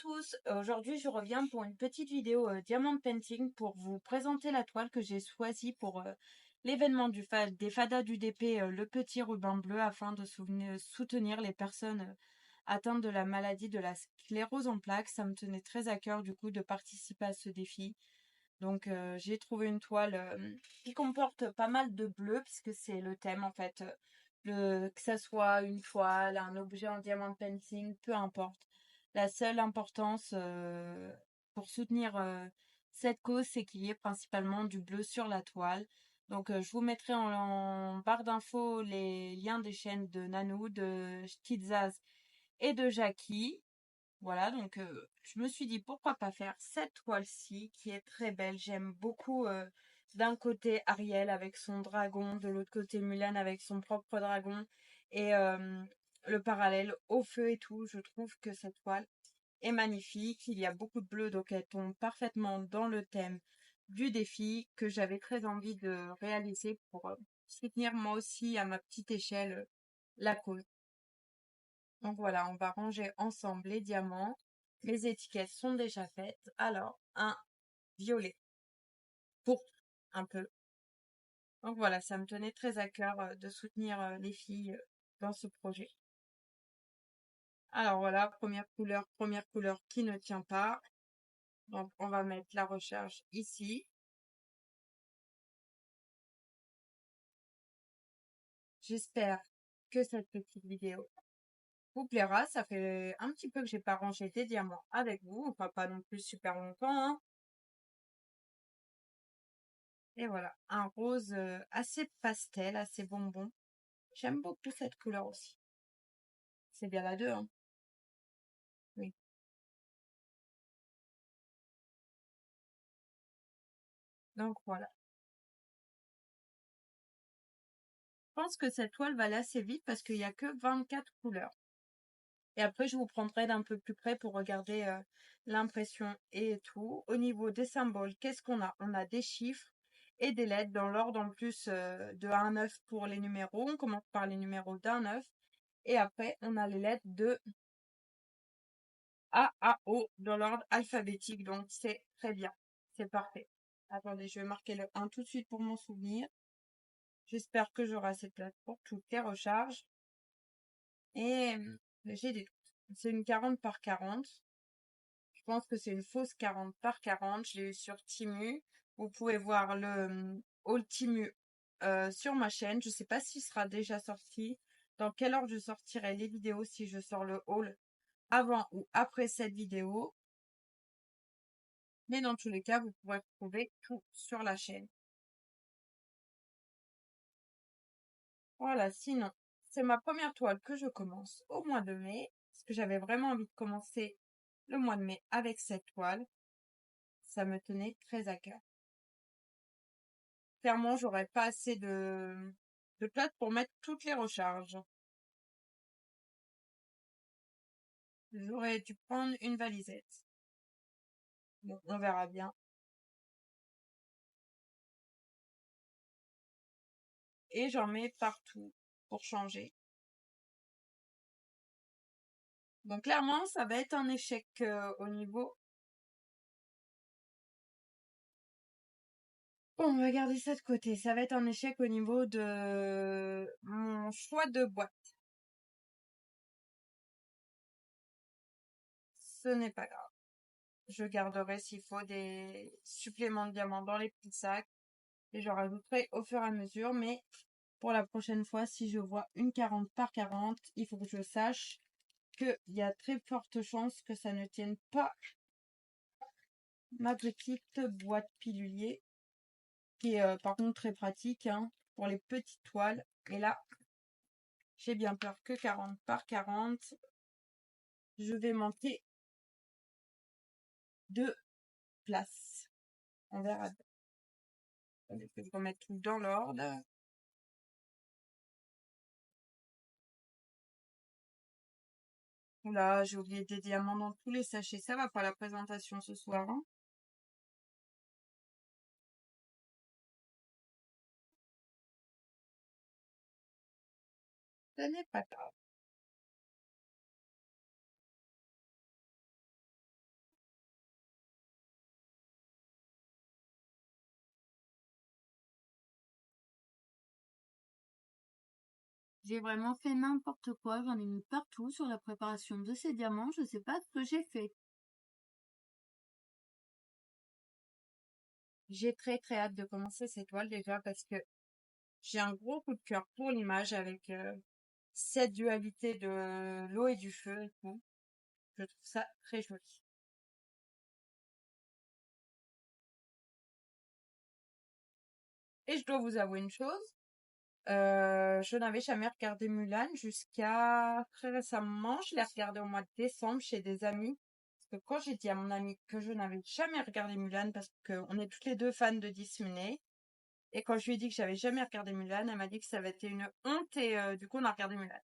tous, aujourd'hui je reviens pour une petite vidéo Diamond Painting pour vous présenter la toile que j'ai choisie pour l'événement des Fadas d'UDP, le petit ruban bleu, afin de soutenir les personnes atteintes de la maladie de la sclérose en plaques. Ça me tenait très à cœur du coup de participer à ce défi. Donc j'ai trouvé une toile qui comporte pas mal de bleu puisque c'est le thème en fait. Que ça soit une toile, un objet en diamant painting, peu importe. La seule importance pour soutenir cette cause, c'est qu'il y ait principalement du bleu sur la toile. Donc je vous mettrai en barre d'infos les liens des chaînes de Nanou, de Kidzaz et de Jackie. Voilà, donc je me suis dit pourquoi pas faire cette toile-ci qui est très belle. J'aime beaucoup d'un côté Ariel avec son dragon, de l'autre côté Mulan avec son propre dragon et le parallèle au feu et tout. Je trouve que cette toile est magnifique. Il y a beaucoup de bleu, donc elle tombe parfaitement dans le thème du défi que j'avais très envie de réaliser pour soutenir moi aussi à ma petite échelle la cause. Donc voilà, on va ranger ensemble les diamants. Les étiquettes sont déjà faites. Alors, un violet. Pour un peu. Donc voilà, ça me tenait très à cœur de soutenir les filles dans ce projet. Alors voilà, première couleur qui ne tient pas. Donc on va mettre la recharge ici. J'espère que cette petite vidéo vous plaira. Ça fait un petit peu que j'ai pas rangé des diamants avec vous. Enfin, pas non plus super longtemps, hein. Et voilà, un rose assez pastel, assez bonbon. J'aime beaucoup cette couleur aussi. C'est bien la 2, hein. Oui. Donc voilà. Je pense que cette toile va aller assez vite parce qu'il n'y a que 24 couleurs. Et après, je vous prendrai d'un peu plus près pour regarder l'impression et tout. Au niveau des symboles, qu'est-ce qu'on a? On a des chiffres et des lettres dans l'ordre en plus de 1 à 9 pour les numéros. On commence par les numéros d'un 9. Et après, on a les lettres de A à O dans l'ordre alphabétique. Donc, c'est très bien. C'est parfait. Attendez, je vais marquer le 1 tout de suite pour mon souvenir. J'espère que j'aurai assez de place pour toutes les recharges. Et j'ai des doutes. C'est une 40 par 40. Je pense que c'est une fausse 40 par 40. Je l'ai eu sur Timu. Vous pouvez voir le haul Timu sur ma chaîne. Je ne sais pas s'il sera déjà sorti. Dans quelle ordre je sortirai les vidéos, si je sors le haul avant ou après cette vidéo. Mais dans tous les cas, vous pourrez trouver tout sur la chaîne. Voilà, sinon, c'est ma première toile que je commence au mois de mai, parce que j'avais vraiment envie de commencer le mois de mai avec cette toile. Ça me tenait très à cœur. Clairement, j'aurais pas assez de place pour mettre toutes les recharges. J'aurais dû prendre une valisette. Bon, on verra bien. Et j'en mets partout pour changer. Donc clairement, ça va être un échec au niveau. Bon, on va garder ça de côté. Ça va être un échec au niveau de mon choix de boîte. Ce n'est pas grave. Je garderai s'il faut des suppléments de diamants dans les petits sacs. Et je rajouterai au fur et à mesure. Mais pour la prochaine fois, si je vois une 40 par 40, il faut que je sache qu'il y a très forte chance que ça ne tienne pas ma petite boîte pilulier. Qui est par contre très pratique hein, pour les petites toiles. Et là, j'ai bien peur que 40 par 40, je vais manquer de place. On verra. Je vais remettre tout dans l'ordre. Oula, j'ai oublié des diamants dans tous les sachets. Ça va pas la présentation ce soir. Hein. Ce n'est pas grave. J'ai vraiment fait n'importe quoi, j'en ai mis partout sur la préparation de ces diamants, je sais pas ce que j'ai fait. J'ai très très hâte de commencer cette toile déjà parce que j'ai un gros coup de cœur pour l'image avec cette dualité de l'eau et du feu et tout. Je trouve ça très joli. Et je dois vous avouer une chose, je n'avais jamais regardé Mulan jusqu'à très récemment. Je l'ai regardé au mois de décembre chez des amis. Parce que quand j'ai dit à mon ami que je n'avais jamais regardé Mulan parce qu'on est toutes les deux fans de Disney, et quand je lui ai dit que j'avais jamais regardé Mulan, elle m'a dit que ça avait été une honte et du coup on a regardé Mulan.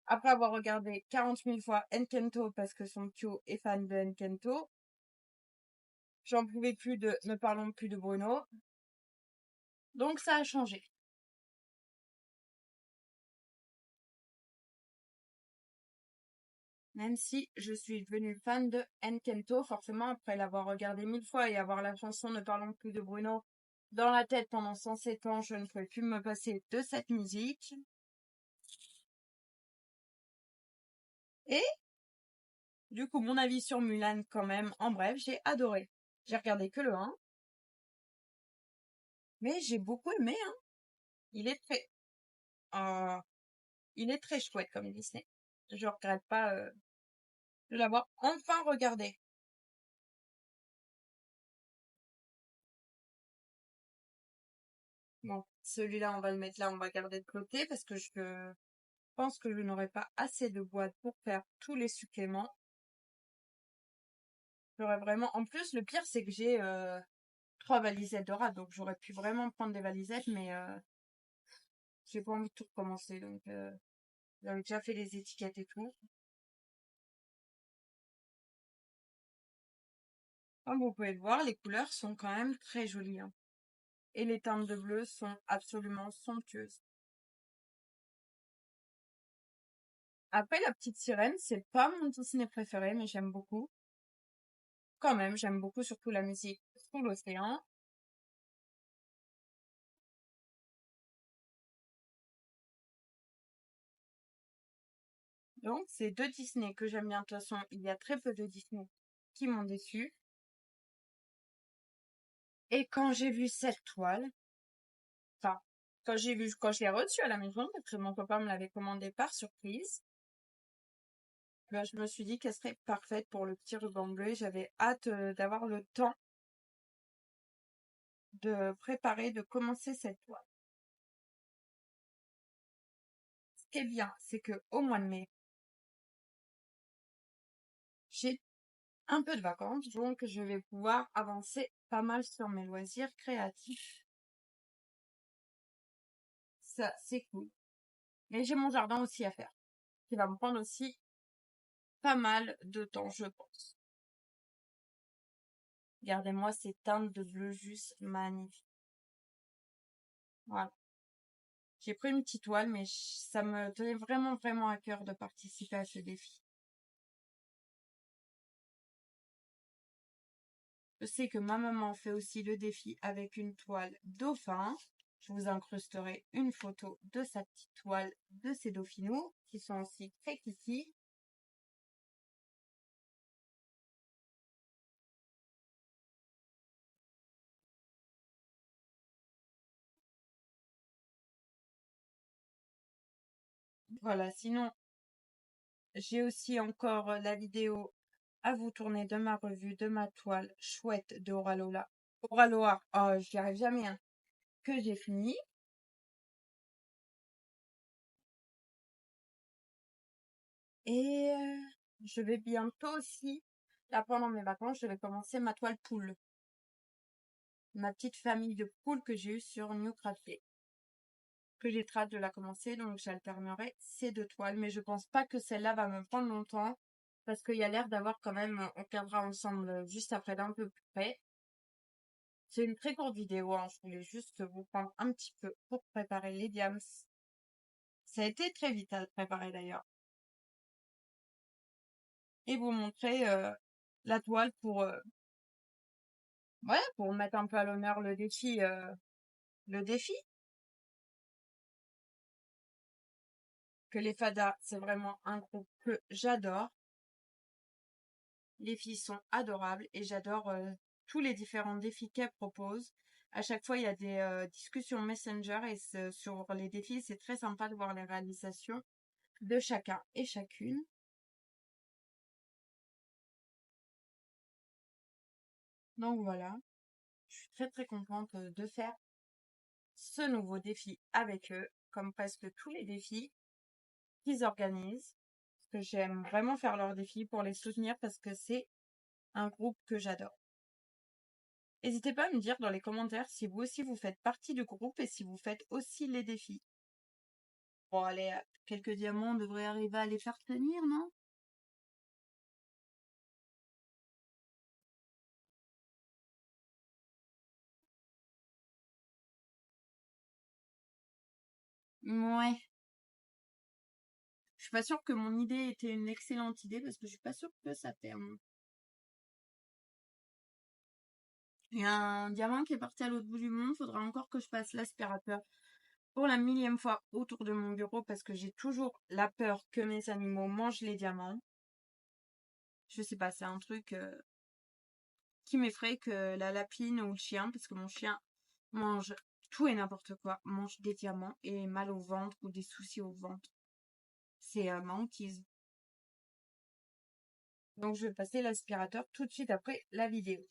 Après avoir regardé 40 000 fois Enkento parce que son Kyo est fan de Enkento, j'en pouvais plus de Ne parlons plus de Bruno. Donc ça a changé. Même si je suis devenue fan de Enkento, forcément après l'avoir regardé 1000 fois et avoir la chanson Ne parlons plus de Bruno dans la tête pendant 107 ans, je ne pouvais plus me passer de cette musique. Et du coup, mon avis sur Mulan quand même, en bref, j'ai adoré. J'ai regardé que le 1, mais j'ai beaucoup aimé, hein. Il est très, euh, il est très chouette comme Disney. Je regrette pas de l'avoir enfin regardé. Bon, celui-là, on va le mettre là, on va garder de côté parce que je pense que je n'aurai pas assez de boîtes pour faire tous les suppléments. J'aurais vraiment. En plus, le pire, c'est que j'ai 3 valisettes de rat, donc j'aurais pu vraiment prendre des valisettes, mais j'ai pas envie de tout recommencer, donc j'avais déjà fait les étiquettes et tout. Comme vous pouvez le voir, les couleurs sont quand même très jolies, hein. Et les teintes de bleu sont absolument somptueuses. Après, la petite sirène, c'est pas mon Disney préféré, mais j'aime beaucoup. Quand même, j'aime beaucoup surtout la musique sous l'océan. Donc, c'est deux Disney que j'aime bien. De toute façon, il y a très peu de Disney qui m'ont déçu. Et quand j'ai vu cette toile, enfin, quand je l'ai reçue à la maison, parce que mon copain me l'avait commandée par surprise, ben, je me suis dit qu'elle serait parfaite pour le petit ruban bleu. J'avais hâte d'avoir le temps de préparer, de commencer cette toile. Ce qui est bien, c'est que au mois de mai, j'ai un peu de vacances, donc je vais pouvoir avancer pas mal sur mes loisirs créatifs. Ça, c'est cool. Mais j'ai mon jardin aussi à faire, qui va me prendre aussi pas mal de temps, je pense. Regardez-moi ces teintes de bleu juste magnifiques. Voilà. J'ai pris une petite toile, mais ça me tenait vraiment, vraiment à cœur de participer à ce défi. Je sais que ma maman fait aussi le défi avec une toile dauphin. Je vous incrusterai une photo de sa petite toile de ces dauphinous, qui sont aussi très kiki. Voilà, sinon, j'ai aussi encore la vidéo à vous tourner de ma revue, de ma toile chouette de Oralola. Oraloa, oh, j'y arrive jamais, hein, que j'ai fini. Et je vais bientôt aussi, là pendant mes vacances, je vais commencer ma toile poule. Ma petite famille de poules que j'ai eue sur New Crafted. Que j'ai très hâte de la commencer, donc j'alternerai ces deux toiles. Mais je pense pas que celle-là va me prendre longtemps, parce qu'il y a l'air d'avoir quand même, on regardera ensemble juste après d'un peu plus près. C'est une très courte vidéo, hein. Je voulais juste vous prendre un petit peu pour préparer les diams. Ça a été très vite à préparer d'ailleurs. Et vous montrer la toile pour, ouais, pour mettre un peu à l'honneur le défi, le défi. que les fadas, c'est vraiment un groupe que j'adore. Les filles sont adorables et j'adore tous les différents défis qu'elles proposent. À chaque fois, il y a des discussions Messenger et sur les défis, c'est très sympa de voir les réalisations de chacun et chacune. Donc voilà, je suis très très contente de faire ce nouveau défi avec eux, comme presque tous les défis qu'ils organisent. Parce que j'aime vraiment faire leurs défis pour les soutenir parce que c'est un groupe que j'adore. N'hésitez pas à me dire dans les commentaires si vous aussi vous faites partie du groupe et si vous faites aussi les défis. Bon, allez, quelques diamants, on devrait arriver à les faire tenir, non? Ouais. Je suis pas sûre que mon idée était une excellente idée parce que je suis pas sûre que ça termine. Il y a un diamant qui est parti à l'autre bout du monde. Faudra encore que je passe l'aspirateur pour la millième fois autour de mon bureau parce que j'ai toujours la peur que mes animaux mangent les diamants. Je sais pas, c'est un truc qui m'effraie que la lapine ou le chien, parce que mon chien mange tout et n'importe quoi, mange des diamants et mal au ventre ou des soucis au ventre. C'est ma hantise. Donc je vais passer l'aspirateur tout de suite après la vidéo.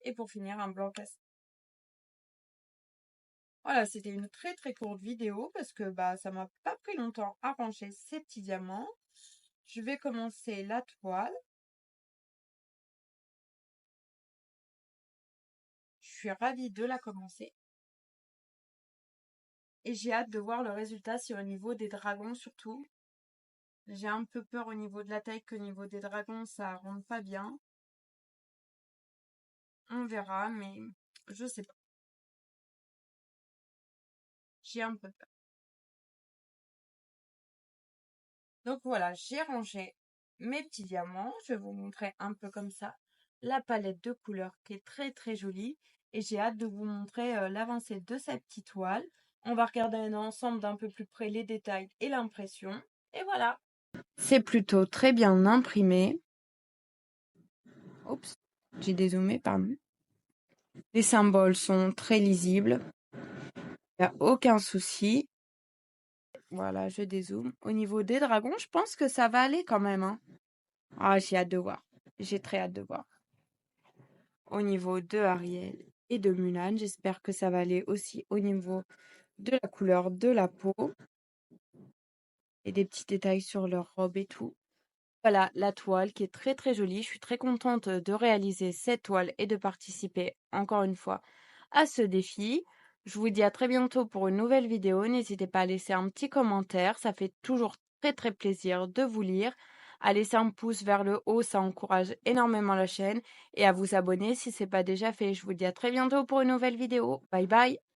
Et pour finir, un blanc cassé. Voilà, c'était une très très courte vidéo parce que ça m'a pas pris longtemps à ranger ces petits diamants. Je vais commencer la toile. Je suis ravie de la commencer. Et j'ai hâte de voir le résultat sur le niveau des dragons surtout. J'ai un peu peur au niveau de la taille qu'au niveau des dragons, ça rentre pas bien. On verra, mais je sais pas. J'ai un peu peur. Donc voilà, j'ai rangé mes petits diamants. Je vais vous montrer un peu comme ça la palette de couleurs qui est très très jolie. Et j'ai hâte de vous montrer l'avancée de cette petite toile. On va regarder ensemble d'un peu plus près les détails et l'impression. Et voilà. C'est plutôt très bien imprimé. Oups, j'ai dézoomé, pardon. Les symboles sont très lisibles. Il n'y a aucun souci. Voilà, je dézoome. Au niveau des dragons, je pense que ça va aller quand même, hein. Ah, j'ai hâte de voir. J'ai très hâte de voir. Au niveau de Ariel et de Mulan, j'espère que ça va aller aussi au niveau de la couleur de la peau. Et des petits détails sur leur robe et tout. Voilà la toile qui est très très jolie. Je suis très contente de réaliser cette toile et de participer encore une fois à ce défi. Je vous dis à très bientôt pour une nouvelle vidéo. N'hésitez pas à laisser un petit commentaire. Ça fait toujours très très plaisir de vous lire. À laisser un pouce vers le haut, ça encourage énormément la chaîne. Et à vous abonner si ce n'est pas déjà fait. Je vous dis à très bientôt pour une nouvelle vidéo. Bye bye.